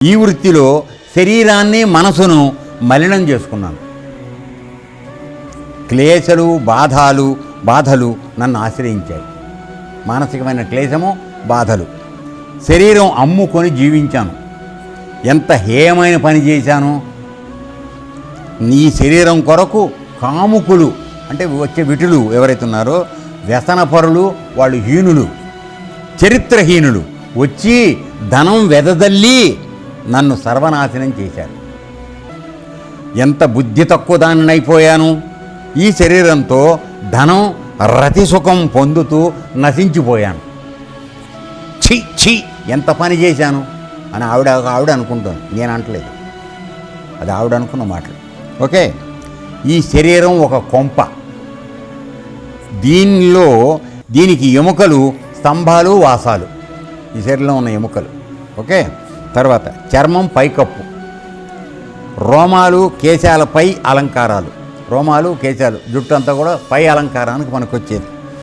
ఈ వృత్తిలో శరీరాన్ని మనసును మలినం చేసుకున్నాను. క్లేశలు బాధలు నన్ను ఆశ్రయించాయి. మానసికమైన క్లేశము, బాధలు. శరీరం అమ్ముకొని జీవించాను. ఎంత హేయమైన పని చేశాను. నీ శరీరం కొరకు కాముకులు అంటే వచ్చే విటులు ఎవరైతే ఉన్నారో, వ్యసనపరులు, వాళ్ళు హీనులు, చరిత్రహీనులు వచ్చి ధనం వెదజల్లి నన్ను సర్వనాశనం చేశారు. ఎంత బుద్ధి తక్కువ దాన్ని అయిపోయాను. ఈ శరీరంతో ధనం, రతిసుఖం పొందుతూ నశించిపోయాను. ఛీ ఎంత పని చేశాను అని ఆవిడ అనుకుంటాను, నేను అంటలేదు, అది ఆవిడ అనుకున్న మాటలు. ఓకే, ఈ శరీరం ఒక కొంప. దీనికి ఎముకలు, స్తంభాలు, వాసాలు. ఈ శరీరంలో ఉన్న ఎముకలు. ఓకే, తర్వాత చర్మం పైకప్పు, రోమాలు, కేశాలపై అలంకారాలు. రోమాలు, కేశాలు, జుట్టు అంతా కూడా పై అలంకారానికి మనకు వచ్చేది.